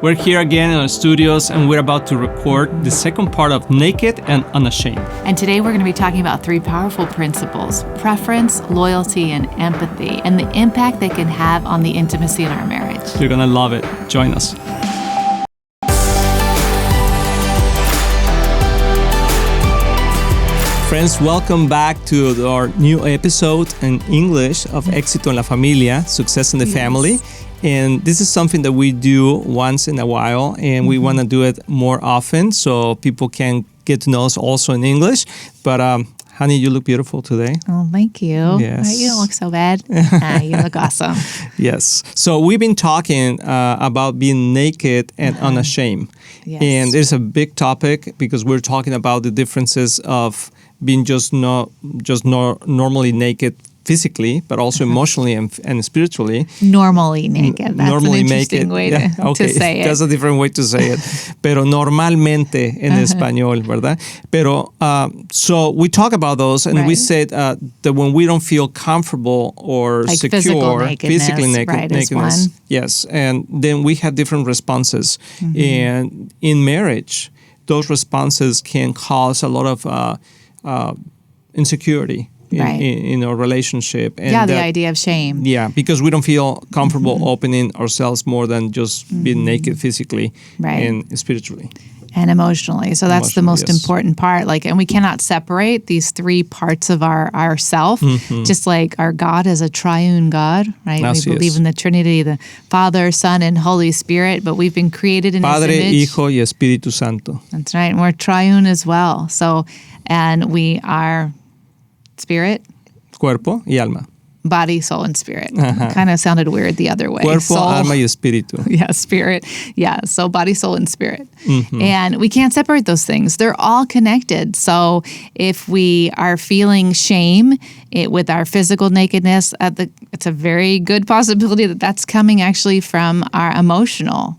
We're here again in our studios and we're about to record the second part of Naked and Unashamed. And today we're going to be talking about three powerful principles: preference, loyalty, and empathy, and the impact they can have on the intimacy in our marriage. You're going to love it. Join us. Friends, welcome back to our new episode in English of Éxito en la Familia, Success in the Family. And this is something that we do once in a while, and we want to do it more often so people can get to know us also in English. But honey, you look beautiful today. Oh, thank you. Yes. You don't look so bad. You look awesome. Yes. So we've been talking about being naked and unashamed. Yes. And there's a big topic because we're talking about the differences of being normally naked physically, but also emotionally and spiritually. Normally naked. That's Normally an interesting way to say it. That's a different way to say it. Pero normalmente en español, ¿verdad? Pero so we talk about those, and we said that when we don't feel comfortable or like secure, physically nakedness, one. yes, and then we have different responses. And in marriage, those responses can cause a lot of insecurity in our relationship. And the idea of shame. Yeah, because we don't feel comfortable opening ourselves more than just being naked physically and spiritually. And emotionally. So that's the most important part. And we cannot separate these three parts of our self. Just like our God is a triune God, right? Así we believe in the Trinity, the Father, Son, and Holy Spirit, but we've been created in Padre, His image. Hijo, y Espíritu Santo. That's right. And we're triune as well. So, and we are spirit, Cuerpo y alma. body, soul, and spirit. Kind of sounded weird the other way. Cuerpo, soul, alma y espíritu. Yeah, spirit. Yeah, so body, soul, and spirit. And we can't separate those things. They're all connected. So if we are feeling shame with our physical nakedness, it's a very good possibility that that's coming actually from our emotional,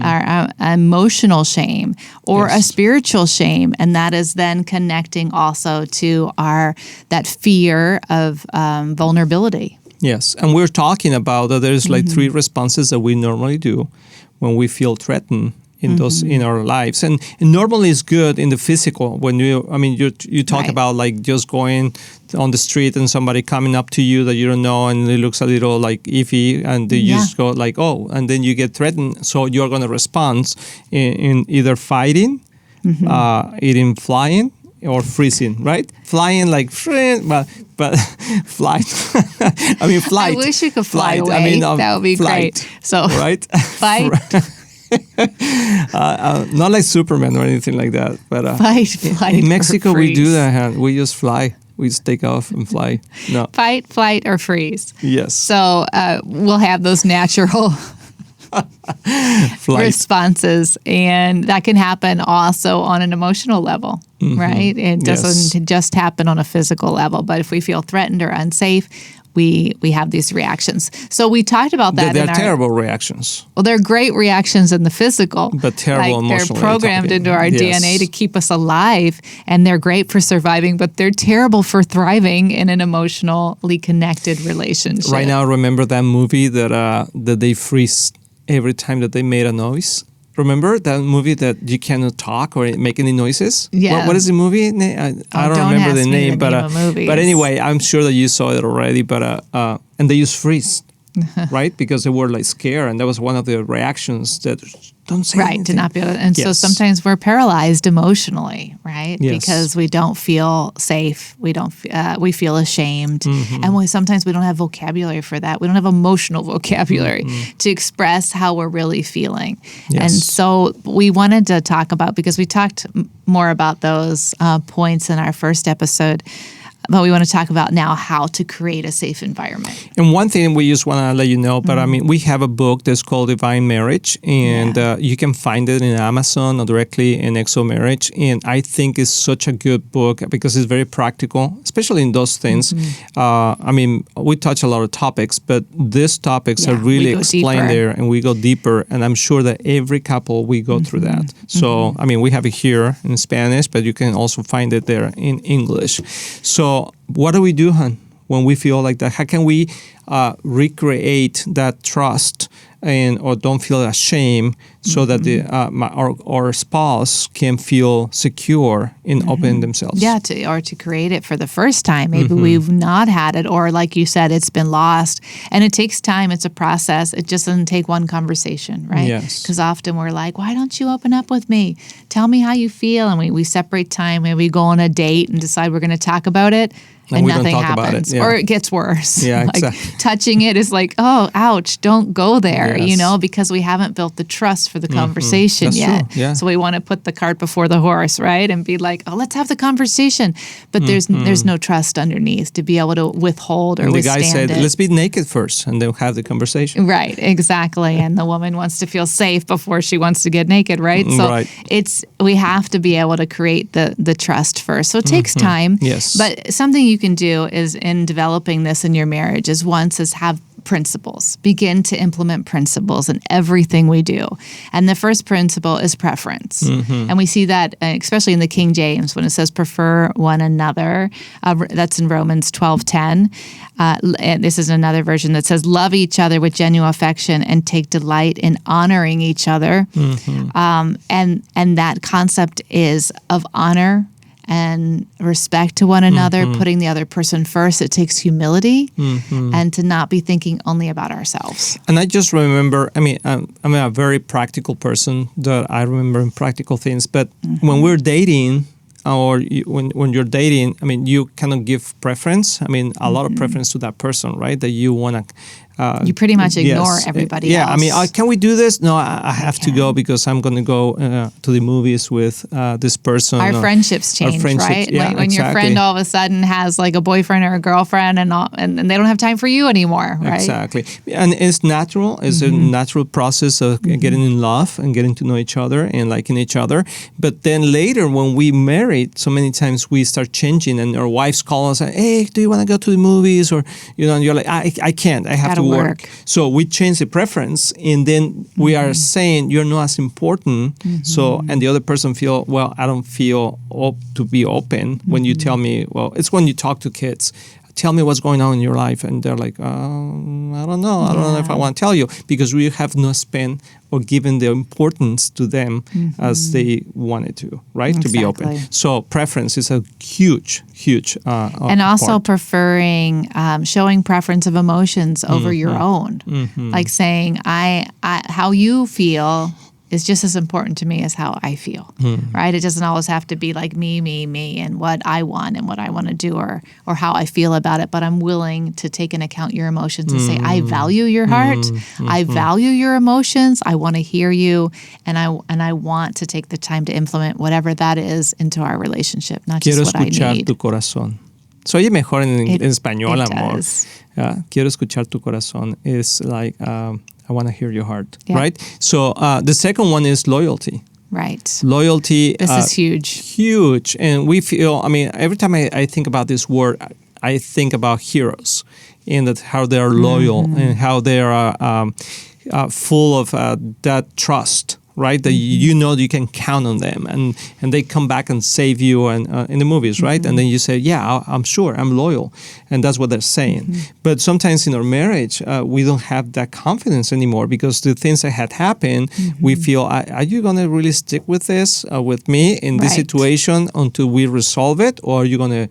our emotional shame or a spiritual shame. And that is then connecting also to that fear of vulnerability. Yes, and we're talking about that there's three responses that we normally do when we feel threatened in our lives, and normally it's good in the physical when you talk about just going on the street and somebody coming up to you that you don't know and it looks a little iffy, and you just go and then you get threatened, so you're going to respond in either fighting, either flying or freezing, right? Flying but flight. Flight. I wish you could fly flight. away. That would be flight. great. So right? Fight. Not like Superman or anything like that, but flight. In Mexico or we do freeze. that. We just fly. We just take off and fly. No. Fight, flight, or freeze. Yes. So we'll have those natural responses, and that can happen also on an emotional level, right? It doesn't just happen on a physical level, but if we feel threatened or unsafe, we have these reactions. So we talked about that. They're terrible reactions. Well, they're great reactions in the physical. But terrible emotionally. They're programmed into our DNA to keep us alive, and they're great for surviving, but they're terrible for thriving in an emotionally connected relationship. Right now, remember that movie that they freeze every time that they made a noise? Remember that movie that you cannot talk or make any noises? Yeah. What is the movie? I don't remember the name, but anyway, I'm sure that you saw it already. But and they just freeze, right? Because they were scared, and that was one of the reactions that don't say anything. To not be able to. And so sometimes we're paralyzed emotionally, right? Yes. Because we don't feel safe. We feel ashamed. And sometimes we don't have vocabulary for that. We don't have emotional vocabulary to express how we're really feeling. Yes. And so we wanted to talk about, because we talked more about those points in our first episode, but we want to talk about now how to create a safe environment. And one thing we just want to let you know, but we have a book that's called Divine Marriage, and you can find it in Amazon or directly in Exo Marriage. And I think it's such a good book because it's very practical, especially in those things. We touch a lot of topics, but these topics are really explained there, and we go deeper. And I'm sure that every couple, we go through that. So, we have it here in Spanish, but you can also find it there in English. So what do we do, hon, when we feel like that? How can we recreate that trust or don't feel ashamed so that our spouse can feel secure in opening themselves. Yeah, to create it for the first time. Maybe we've not had it, or like you said, it's been lost. And it takes time. It's a process. It just doesn't take one conversation, right? Yes. Because often we're like, why don't you open up with me? Tell me how you feel. And we separate time. Maybe we go on a date and decide we're going to talk about it. And we don't nothing talk happens. about it. Yeah. Or it gets worse. Yeah, like exactly. touching it is like, oh, ouch, don't go there, Yes. because we haven't built the trust for the conversation That's yet. true. Yeah. So we want to put the cart before the horse, right? And be like, oh, let's have the conversation. But there's no trust underneath to be able to withhold or And the withstand guy said, it. let's be naked first and then have the conversation. Right, exactly. And the woman wants to feel safe before she wants to get naked, right? So Right. we have to be able to create the trust first. So it takes time. Yes. But something you can do is in developing this in your marriage is have principles. Begin to implement principles in everything we do. And the first principle is preference. And we see that especially in the King James when it says prefer one another. That's in Romans 12:10. And this is another version that says love each other with genuine affection and take delight in honoring each other. And that concept is of honor and respect to one another, putting the other person first. It takes humility and to not be thinking only about ourselves. And I just remember, I'm a very practical person that I remember in practical things. But when we're dating, or when you're dating, you cannot give preference. A lot of preference to that person, right? That you want to. You pretty much ignore everybody else. Yeah, can we do this? No, I have to go because I'm going to go to the movies with this person. Our friendships change, right? Yeah, when your friend all of a sudden has like a boyfriend or a girlfriend and they don't have time for you anymore, right? Exactly. And it's natural. It's a natural process of getting in love and getting to know each other and liking each other. But then later when we married, so many times we start changing and our wives call us, hey, do you want to go to the movies? Or, and you're like, I can't. I have to work. So we change the preference and then we are saying you're not as important. So, and the other person feel, well, I don't feel to be open when you tell me, well, it's when you talk to kids. Tell me what's going on in your life. And they're like, I don't know. I don't know if I want to tell you because we have not spent or given the importance to them as they wanted to, right? Exactly. To be open. So preference is a huge and also part. Preferring, showing preference of emotions over your own. Like saying, how you feel is just as important to me as how I feel, right? It doesn't always have to be like me, and what I want and what I want to do or how I feel about it, but I'm willing to take into account your emotions and say, I value your heart, I value your emotions, I want to hear you, and I want to take the time to implement whatever that is into our relationship, not just what I need. Quiero escuchar tu corazón. Se oye mejor en español, amor. Quiero escuchar tu corazón is like... I want to hear your heart, right? So the second one is loyalty. Right. Loyalty. This is huge. Huge. And we feel, every time I think about this word, I think about heroes and that how they are loyal and how they are full of that trust, right? That you can count on them and they come back and save you and in the movies, right? And then you say, yeah, I'm sure, I'm loyal. And that's what they're saying. But sometimes in our marriage, we don't have that confidence anymore because the things that had happened, we feel, are you going to really stick with this, with me in this situation until we resolve it? Or are you going to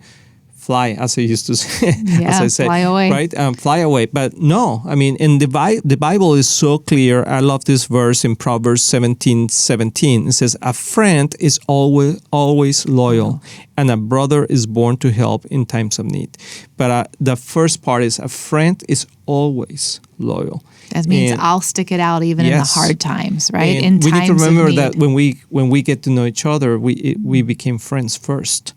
fly, as I used to say, as I say, fly away, right? Fly away. But no, in the Bible is so clear. I love this verse in Proverbs 17:17. It says, "A friend is always loyal, and a brother is born to help in times of need." But the first part is a friend is always loyal. That means I'll stick it out even in the hard times, right? And we need to remember that when we get to know each other, we became friends first.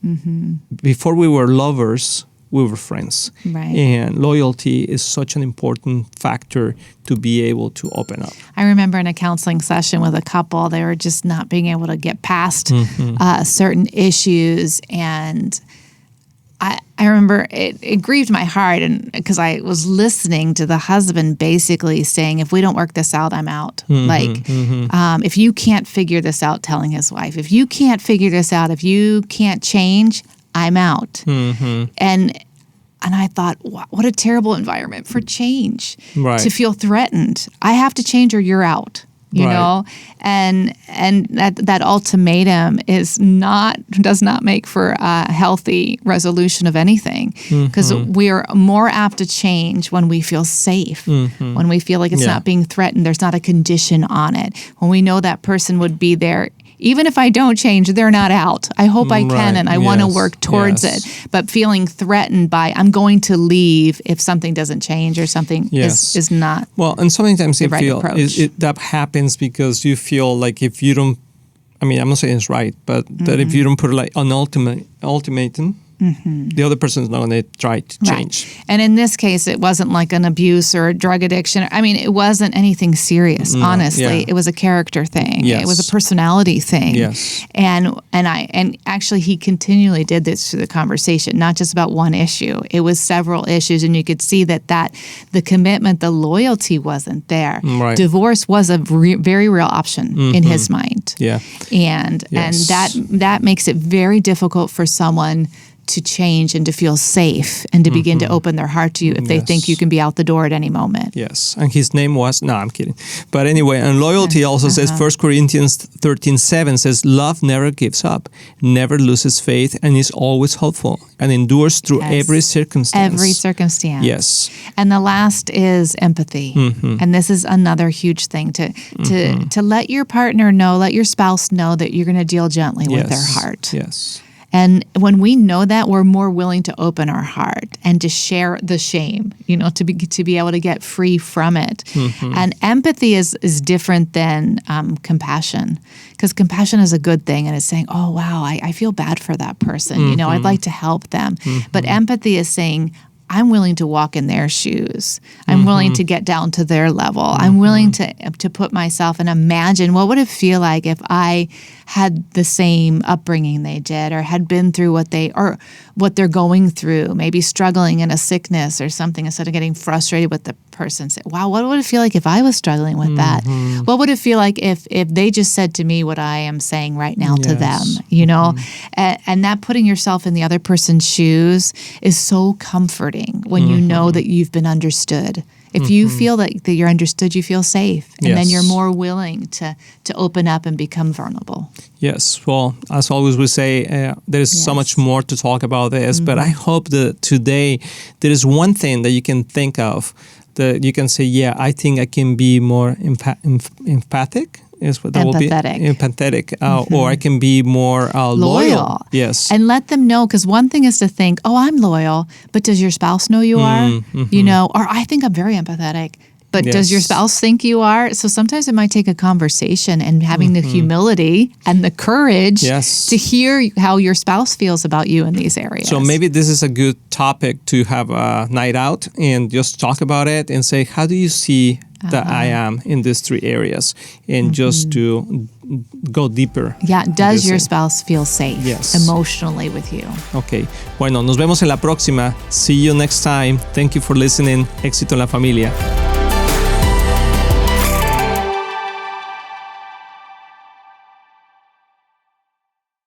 Before we were lovers, we were friends. Right. And loyalty is such an important factor to be able to open up. I remember in a counseling session with a couple, they were just not being able to get past certain issues, and I remember it grieved my heart, and because I was listening to the husband basically saying, if we don't work this out, I'm out. If you can't figure this out, telling his wife, if you can't figure this out, if you can't change, I'm out. And I thought, what a terrible environment for change. Right. To feel threatened. I have to change or you're out. you know, and that ultimatum does not make for a healthy resolution of anything, because we are more apt to change when we feel safe, when we feel like it's not being threatened, there's not a condition on it, when we know that person would be there. Even if I don't change, they're not out. I hope I can, and I want to work towards it. But feeling threatened by, I'm going to leave if something doesn't change or something is not. Well, and sometimes you feel that happens because you feel like if you don't, I mean, I'm not saying it's right, but that if you don't put like an ultimatum, the other person is not going to try to change. Right. And in this case, it wasn't like an abuse or a drug addiction. I mean, it wasn't anything serious, honestly. It was a character thing. It was a personality thing. And actually, he continually did this through the conversation, not just about one issue. It was several issues, and you could see that the commitment, the loyalty wasn't there. Right. Divorce was a very real option in his mind. And that makes it very difficult for someone to change and to feel safe and to begin to open their heart to you if they think you can be out the door at any moment. Yes. And his name was, no, I'm kidding. But anyway, and loyalty also says, 1 Corinthians 13:7 says, love never gives up, never loses faith, and is always hopeful, and endures through every circumstance. Every circumstance. Yes. And the last is empathy. And this is another huge thing, to let your partner know, let your spouse know that you're going to deal gently with their heart. Yes. And when we know that, we're more willing to open our heart and to share the shame, you know, to be able to get free from it. And empathy is different than compassion, because compassion is a good thing, and it's saying, oh, wow, I feel bad for that person. You know, I'd like to help them. But empathy is saying, I'm willing to walk in their shoes. I'm willing to get down to their level. I'm willing to put myself and imagine what would it feel like if I had the same upbringing they did, or had been through what they're going through, maybe struggling in a sickness or something, instead of getting frustrated with the person. Say, wow, what would it feel like if I was struggling with that? What would it feel like if they just said to me what I am saying right now to them, you know? And that putting yourself in the other person's shoes is so comforting when you know that you've been understood. If you feel that you're understood, you feel safe. And then you're more willing to open up and become vulnerable. Yes. Well, as always, we say there is so much more to talk about this, but I hope that today there is one thing that you can think of that you can say, yeah, I think I can be more empathic. Is what that will be empathetic, or I can be more loyal. Yes, and let them know, because one thing is to think, oh, I'm loyal, but does your spouse know you are? You know, or I think I'm very empathetic, but does your spouse think you are? So sometimes it might take a conversation and having the humility and the courage to hear how your spouse feels about you in these areas. So maybe this is a good topic to have a night out and just talk about it and say, how do you see that I am in these three areas, and just to go deeper. Yeah, does your spouse feel safe emotionally with you? Okay, bueno, nos vemos en la próxima. See you next time. Thank you for listening. Éxito en la familia.